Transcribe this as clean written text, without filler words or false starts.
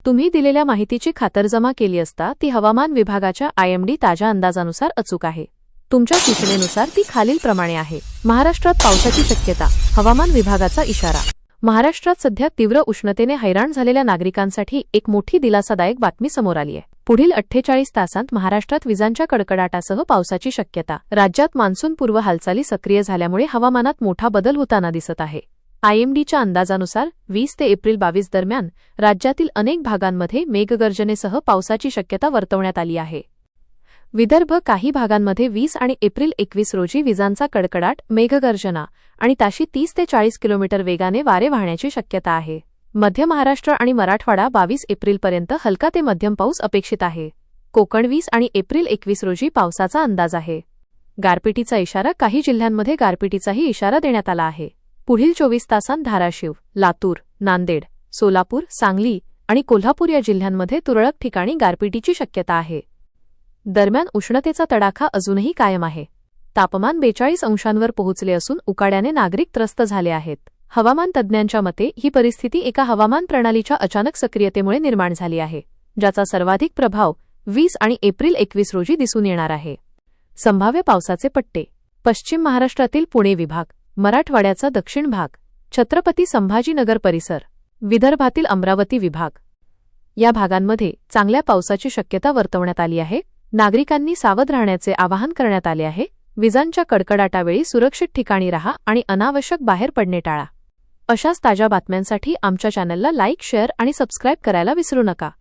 तुम्ही दिलेल्या माहितीची खातरजमा केली असता ती हवामान विभागाच्या IMD ताज्या अंदाजानुसार अचूक आहे। तुमच्या सूचनेनुसार ती खालीलप्रमाणे आहे। महाराष्ट्रात पावसाची शक्यता, हवामान विभागाचा इशारा। महाराष्ट्रात सध्या तीव्र उष्णतेने हैराण झालेल्या नागरिकांसाठी एक मोठी दिलासादायक बातमी समोर आली आहे। पुढील 48 तासांत महाराष्ट्रात विजांच्या कडकडाटासह पावसाची शक्यता। राज्यात मान्सूनपूर्व हालचाली सक्रिय झाल्यामुळे हवामानात मोठा बदल होताना दिसत आहे। IMDच्या अंदाजानुसार 20 ते एप्रिल 22 दरम्यान राज्यातील अनेक भागांमध्ये मेघगर्जनेसह पावसाची शक्यता वर्तवण्यात आली आहे। विदर्भ काही भागांमध्ये 20 आणि एप्रिल 21 रोजी विजांचा कडकडाट, मेघगर्जना आणि ताशी 30 ते 40 किलोमीटर वेगाने वारे वाहण्याची शक्यता आहे। मध्य महाराष्ट्र आणि मराठवाडा 22 एप्रिलपर्यंत हलका ते मध्यम पाऊस अपेक्षित आहे। कोकण 20 आणि एप्रिल 21 रोजी पावसाचा अंदाज आहे। गारपिटीचा इशारा, काही जिल्ह्यांमध्ये गारपिटीचाही इशारा देण्यात आला आहे। पुढील 24 तासांत धाराशिव, लातूर, नांदेड, सोलापूर, सांगली आणि कोल्हापूर या जिल्ह्यांमध्ये तुरळक ठिकाणी गारपिटीची शक्यता आहे। दरम्यान उष्णतेचा तडाखा अजूनही कायम आहे। तापमान 42 अंशांवर पोहोचले असून उकाड्याने नागरिक त्रस्त झाले आहेत। हवामान तज्ज्ञांच्या मते ही परिस्थिती एका हवामान प्रणालीच्या अचानक सक्रियतेमुळे निर्माण झाली आहे, ज्याचा सर्वाधिक प्रभाव 20 आणि एप्रिल 21 रोजी दिसून येणार आहे। संभाव्य पावसाचे पट्टे: पश्चिम महाराष्ट्रातील पुणे विभाग, मराठवाड्याचा दक्षिण भाग, छत्रपती संभाजीनगर परिसर, विदर्भातील अमरावती विभाग या भागांमध्ये चांगल्या पावसाची शक्यता वर्तवण्यात आली आहे। नागरिकांनी सावध राहण्याचे आवाहन करण्यात आले आहे। विजांच्या कडकडाटावेळी सुरक्षित ठिकाणी राहा आणि अनावश्यक बाहेर पडणे टाळा। अशाच ताज्या बातम्यांसाठी आमच्या चॅनलला लाईक, शेअर आणि सबस्क्राईब करायला विसरू नका।